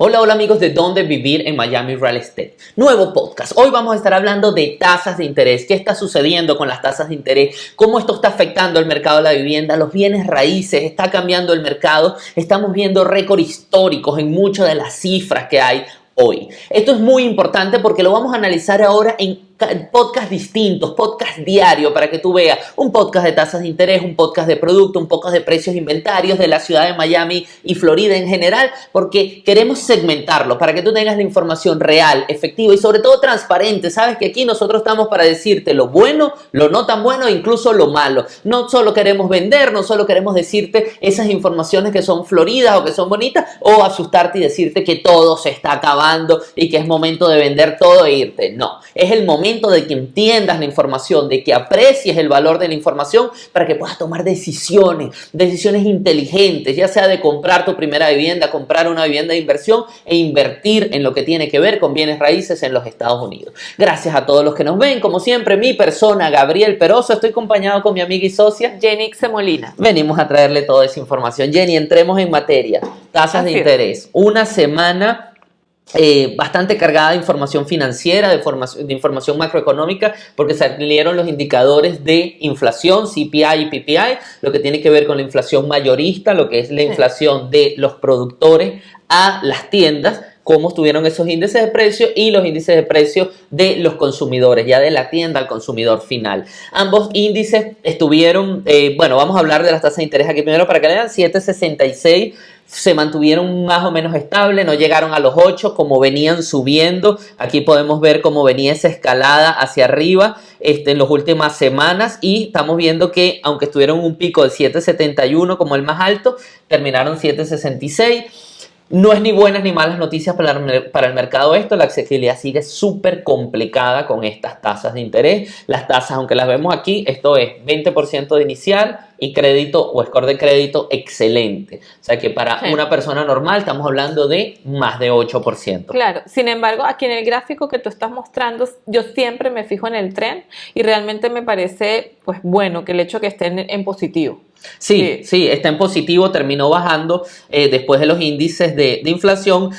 Hola, hola amigos de Dónde Vivir en Miami Real Estate. Nuevo podcast. Hoy vamos a estar hablando de tasas de interés. ¿Qué está sucediendo con las tasas de interés? ¿Cómo esto está afectando el mercado de la vivienda? Los bienes raíces. ¿Está cambiando el mercado? Estamos viendo récords históricos en muchas de las cifras que hay hoy. Esto es muy importante porque lo vamos a analizar ahora en podcast distintos, podcast diario, para que tú veas un podcast de tasas de interés, un podcast de producto, un podcast de precios e inventarios de la ciudad de Miami y Florida en general, porque queremos segmentarlo para que tú tengas la información real, efectiva y sobre todo transparente. Sabes que aquí nosotros estamos para decirte lo bueno, lo no tan bueno e incluso lo malo. No solo queremos vender, no solo queremos decirte esas informaciones que son floridas o que son bonitas o asustarte y decirte que todo se está acabando y que es momento de vender todo e irte. No, es el momento de que entiendas la información, de que aprecies el valor de la información para que puedas tomar decisiones inteligentes, ya sea de comprar tu primera vivienda, comprar una vivienda de inversión e invertir en lo que tiene que ver con bienes raíces en los Estados Unidos. Gracias a todos los que nos ven, como siempre, mi persona, Gabriel Peroso, estoy acompañado con mi amiga y socia, Jenny Semolina. Venimos a traerle toda esa información. Jenny, entremos en materia. Tasas de interés. Una semana bastante cargada de información financiera, de información macroeconómica, porque salieron los indicadores de inflación, CPI y PPI, lo que tiene que ver con la inflación mayorista, lo que es la inflación de los productores a las tiendas, cómo estuvieron esos índices de precio y los índices de precio de los consumidores, ya de la tienda al consumidor final. Ambos índices estuvieron, vamos a hablar de las tasas de interés aquí primero para que vean, 7.66, se mantuvieron más o menos estables, no llegaron a los 8 como venían subiendo. Aquí podemos ver cómo venía esa escalada hacia arriba en las últimas semanas y estamos viendo que aunque estuvieron un pico de 7.71 como el más alto, terminaron 7.66. No es ni buenas ni malas noticias para el mercado esto. La accesibilidad sigue súper complicada con estas tasas de interés. Las tasas, aunque las vemos aquí, esto es 20% de inicial y crédito o score de crédito excelente. O sea que para una persona normal estamos hablando de más de 8%. Claro, sin embargo, aquí en el gráfico que tú estás mostrando, yo siempre me fijo en el trend y realmente me parece pues bueno que el hecho que estén en positivo. Sí, está en positivo, terminó bajando después de los índices de inflación.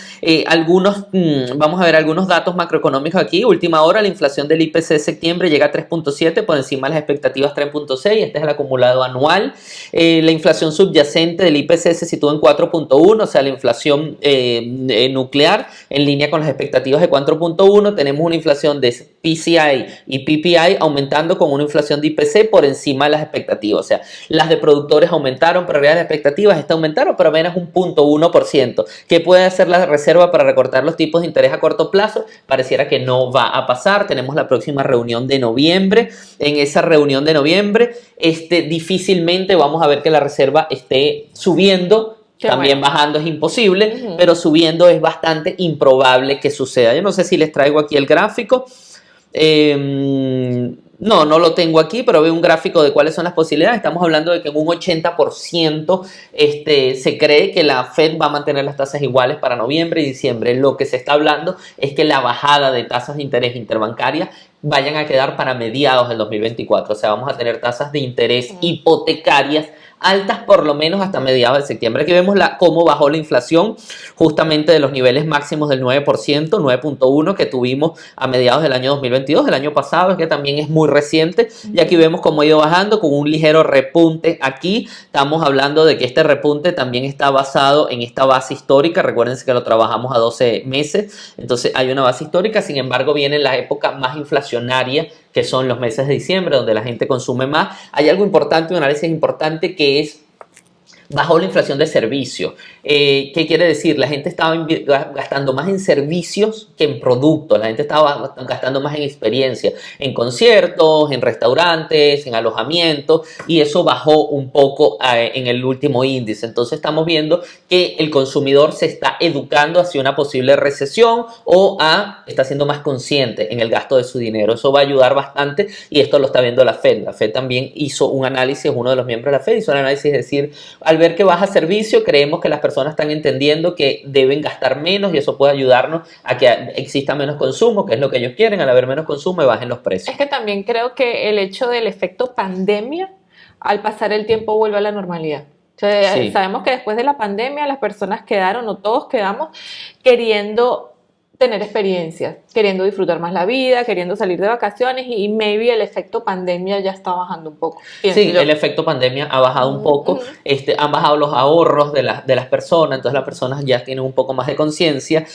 Vamos a ver algunos datos macroeconómicos aquí. Última hora, la inflación del IPC de septiembre llega a 3.7, por encima de las expectativas 3.6. Este es el acumulado anual. La inflación subyacente del IPC se sitúa en 4.1, o sea, la inflación nuclear en línea con las expectativas de 4.1. Tenemos una inflación de PCI y PPI aumentando con una inflación de IPC por encima de las expectativas. O sea, las de productores aumentaron, pero las expectativas aumentaron, pero apenas un 0.1%. ¿Qué puede hacer la Reserva para recortar los tipos de interés a corto plazo? Pareciera que no va a pasar. Tenemos la próxima reunión de noviembre. En esa reunión de noviembre, difícilmente vamos a ver que la Reserva esté subiendo. También bajando es imposible, pero subiendo es bastante improbable que suceda. Yo no sé si les traigo aquí el gráfico. No lo tengo aquí, pero veo un gráfico de cuáles son las posibilidades. Estamos hablando de que en un 80% se cree que la Fed va a mantener las tasas iguales para noviembre y diciembre. Lo que se está hablando es que la bajada de tasas de interés interbancarias vayan a quedar para mediados del 2024. O sea, vamos a tener tasas de interés hipotecarias altas por lo menos hasta mediados de septiembre. Aquí vemos cómo bajó la inflación justamente de los niveles máximos del 9%, 9.1 que tuvimos a mediados del año 2022, el año pasado, es que también es muy reciente. Y aquí vemos cómo ha ido bajando con un ligero repunte aquí. Estamos hablando de que este repunte también está basado en esta base histórica. Recuérdense que lo trabajamos a 12 meses, entonces hay una base histórica. Sin embargo, viene la época más inflacionaria, que son los meses de diciembre, donde la gente consume más. Hay algo importante, un análisis importante, que es bajó la inflación de servicios. ¿Qué quiere decir? La gente estaba gastando más en servicios que en productos. La gente estaba gastando más en experiencia, en conciertos, en restaurantes, en alojamientos, y eso bajó un poco en el último índice. Entonces estamos viendo que el consumidor se está educando hacia una posible recesión o está siendo más consciente en el gasto de su dinero. Eso va a ayudar bastante y esto lo está viendo la Fed. La Fed también hizo un análisis, uno de los miembros de la Fed hizo un análisis, es decir, al ver que baja servicio, creemos que las personas están entendiendo que deben gastar menos y eso puede ayudarnos a que exista menos consumo, que es lo que ellos quieren. Al haber menos consumo y bajen los precios. Es que también creo que el hecho del efecto pandemia, al pasar el tiempo, vuelve a la normalidad. Entonces, Sí. sabemos que después de la pandemia las personas quedaron, o todos quedamos, queriendo tener experiencias, queriendo disfrutar más la vida, queriendo salir de vacaciones y maybe el efecto pandemia ya está bajando un poco, pienso Sí, yo. el efecto pandemia ha bajado un poco, han bajado los ahorros de las personas, entonces las personas ya tienen un poco más de conciencia.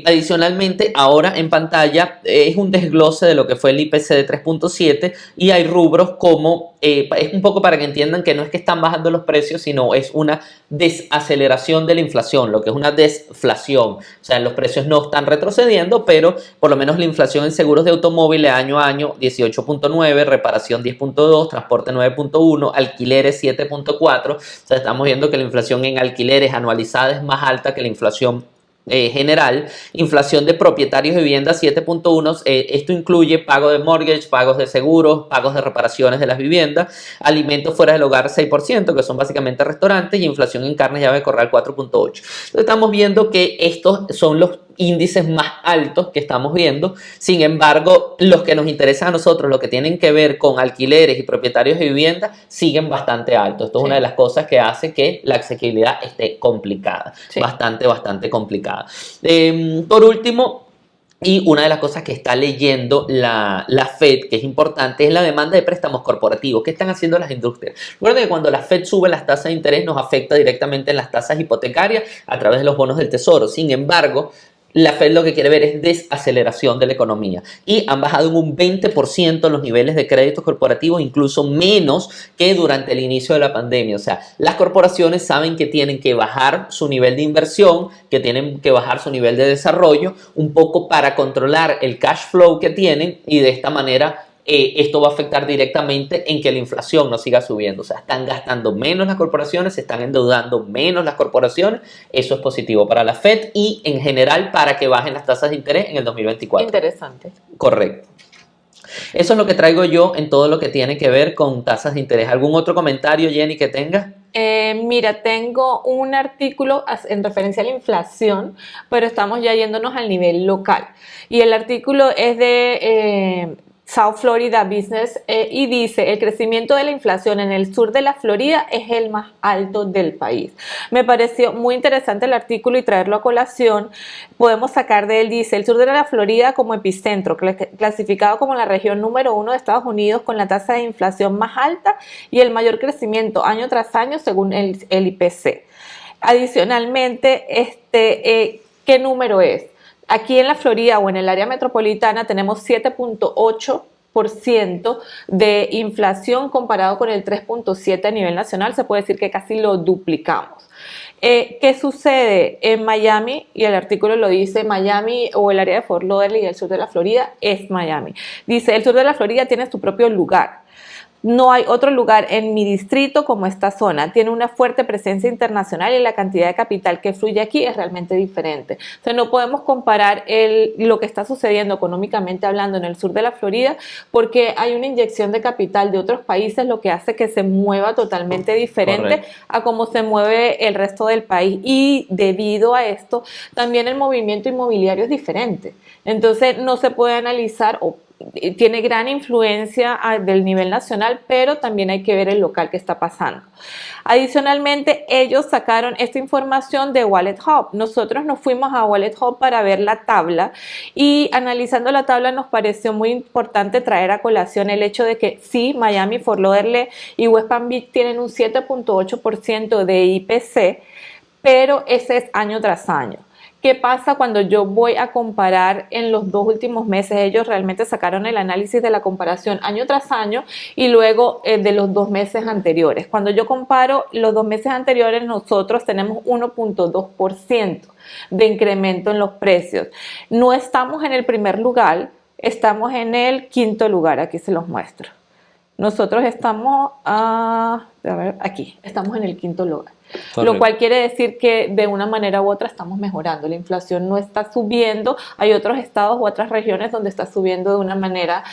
Adicionalmente, ahora en pantalla es un desglose de lo que fue el IPC de 3.7 y hay rubros como, es un poco para que entiendan que no es que están bajando los precios, sino es una desaceleración de la inflación, lo que es una desflación. O sea, los precios no están retrocediendo, pero por lo menos la inflación en seguros de automóviles año a año 18.9, reparación 10.2, transporte 9.1, alquileres 7.4. O sea, estamos viendo que la inflación en alquileres anualizada es más alta que la inflación general. Inflación de propietarios de vivienda 7.1, esto incluye pago de mortgage, pagos de seguros, pagos de reparaciones de las viviendas, alimentos fuera del hogar 6%, que son básicamente restaurantes, y inflación en carnes llave de corral 4.8. Entonces estamos viendo que estos son los índices más altos que estamos viendo. Sin embargo, los que nos interesan a nosotros, los que tienen que ver con alquileres y propietarios de vivienda, siguen bastante altos. Esto es una de las cosas que hace que la asequibilidad esté complicada, bastante complicada. Por último, y una de las cosas que está leyendo la Fed, que es importante, es la demanda de préstamos corporativos. ¿Qué están haciendo las industrias? Recuerden que cuando la Fed sube las tasas de interés nos afecta directamente en las tasas hipotecarias a través de los bonos del tesoro. Sin embargo, la Fed lo que quiere ver es desaceleración de la economía y han bajado en un 20% los niveles de créditos corporativos, incluso menos que durante el inicio de la pandemia. O sea, las corporaciones saben que tienen que bajar su nivel de inversión, que tienen que bajar su nivel de desarrollo un poco para controlar el cash flow que tienen y de esta manera esto va a afectar directamente en que la inflación no siga subiendo. O sea, están gastando menos las corporaciones, se están endeudando menos las corporaciones. Eso es positivo para la Fed y en general para que bajen las tasas de interés en el 2024. Interesante. Correcto. Eso es lo que traigo yo en todo lo que tiene que ver con tasas de interés. ¿Algún otro comentario, Jenny, que tengas? Mira, tengo un artículo en referencia a la inflación, pero estamos ya yéndonos al nivel local. Y el artículo es de South Florida Business y dice, el crecimiento de la inflación en el sur de la Florida es el más alto del país. Me pareció muy interesante el artículo y traerlo a colación. Podemos sacar de él, dice, el sur de la Florida como epicentro, clasificado como la región número 1 de Estados Unidos con la tasa de inflación más alta y el mayor crecimiento año tras año según el IPC. Adicionalmente, ¿qué número es? Aquí en la Florida o en el área metropolitana tenemos 7.8% de inflación comparado con el 3.7% a nivel nacional. Se puede decir que casi lo duplicamos. ¿Qué sucede en Miami? Y el artículo lo dice, Miami o el área de Fort Lauderdale y el sur de la Florida es Miami. Dice, el sur de la Florida tiene su propio lugar. No hay otro lugar en mi distrito como esta zona. Tiene una fuerte presencia internacional y la cantidad de capital que fluye aquí es realmente diferente. O sea, no podemos comparar lo que está sucediendo económicamente hablando en el sur de la Florida porque hay una inyección de capital de otros países, lo que hace que se mueva totalmente diferente a cómo se mueve el resto del país. Y debido a esto, también el movimiento inmobiliario es diferente. Entonces, no se puede analizar o tiene gran influencia del nivel nacional, pero también hay que ver el local que está pasando. Adicionalmente, ellos sacaron esta información de Wallet Hub. Nosotros nos fuimos a Wallet Hub para ver la tabla y analizando la tabla nos pareció muy importante traer a colación el hecho de que sí, Miami, Fort Lauderdale y West Palm Beach tienen un 7.8% de IPC, pero ese es año tras año. ¿Qué pasa cuando yo voy a comparar en los 2 últimos meses? Ellos realmente sacaron el análisis de la comparación año tras año y luego de los 2 meses anteriores. Cuando yo comparo los 2 meses anteriores, nosotros tenemos 1.2% de incremento en los precios. No estamos en el primer lugar, estamos en el quinto lugar. Aquí se los muestro. Nosotros estamos, aquí, estamos en el quinto lugar. Correcto. Lo cual quiere decir que de una manera u otra estamos mejorando. La inflación no está subiendo. Hay otros estados u otras regiones donde está subiendo de una manera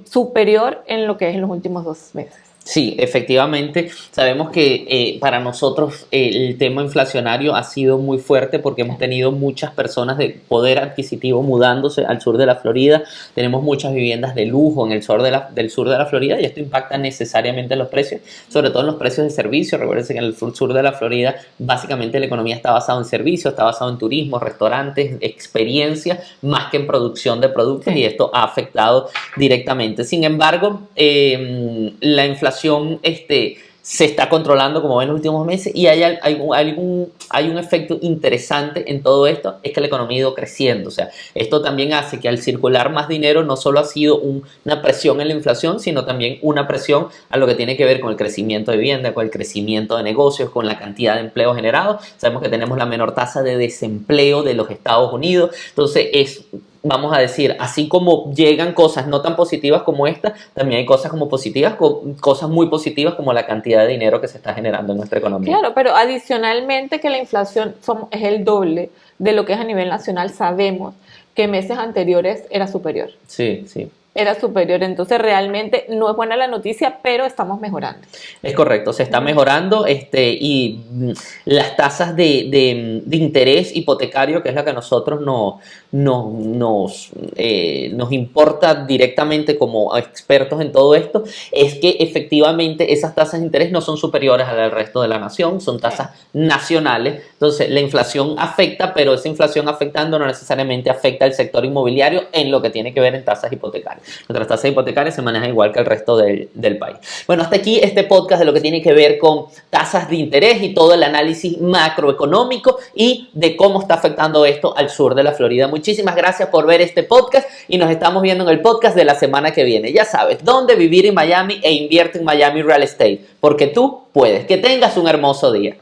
superior en lo que es en los últimos 2 meses. Sí, efectivamente, sabemos que para nosotros el tema inflacionario ha sido muy fuerte porque hemos tenido muchas personas de poder adquisitivo mudándose al sur de la Florida, tenemos muchas viviendas de lujo en el sur del sur de la Florida y esto impacta necesariamente en los precios, sobre todo en los precios de servicios. Recuerden que en el sur de la Florida básicamente la economía está basada en servicios, está basada en turismo, restaurantes, experiencias, más que en producción de productos, y esto ha afectado directamente. Sin embargo, la inflación se está controlando, como ven, en los últimos meses, y hay un efecto interesante en todo esto, es que la economía ha ido creciendo. O sea, esto también hace que al circular más dinero no solo ha sido una presión en la inflación, sino también una presión a lo que tiene que ver con el crecimiento de vivienda, con el crecimiento de negocios, con la cantidad de empleos generados. Sabemos que tenemos la menor tasa de desempleo de los Estados Unidos, entonces vamos a decir, así como llegan cosas no tan positivas como esta, también hay cosas cosas muy positivas como la cantidad de dinero que se está generando en nuestra economía. Claro, pero adicionalmente que la inflación es el doble de lo que es a nivel nacional, sabemos que meses anteriores era superior. Sí, sí. Era superior, entonces realmente no es buena la noticia, pero estamos mejorando. Es correcto, se está mejorando y las tasas de interés hipotecario, que es la que a nosotros nos importa directamente como expertos en todo esto, es que efectivamente esas tasas de interés no son superiores al resto de la nación, son tasas nacionales. Entonces la inflación afecta, pero esa inflación afectando no necesariamente afecta al sector inmobiliario en lo que tiene que ver en tasas hipotecarias. Nuestras tasas hipotecarias se manejan igual que el resto del país. Bueno, hasta aquí este podcast de lo que tiene que ver con tasas de interés y todo el análisis macroeconómico y de cómo está afectando esto al sur de la Florida. Muchísimas gracias por ver este podcast y nos estamos viendo en el podcast de la semana que viene. Ya sabes, dónde vivir en Miami e invierte en Miami Real Estate, porque tú puedes. Que tengas un hermoso día.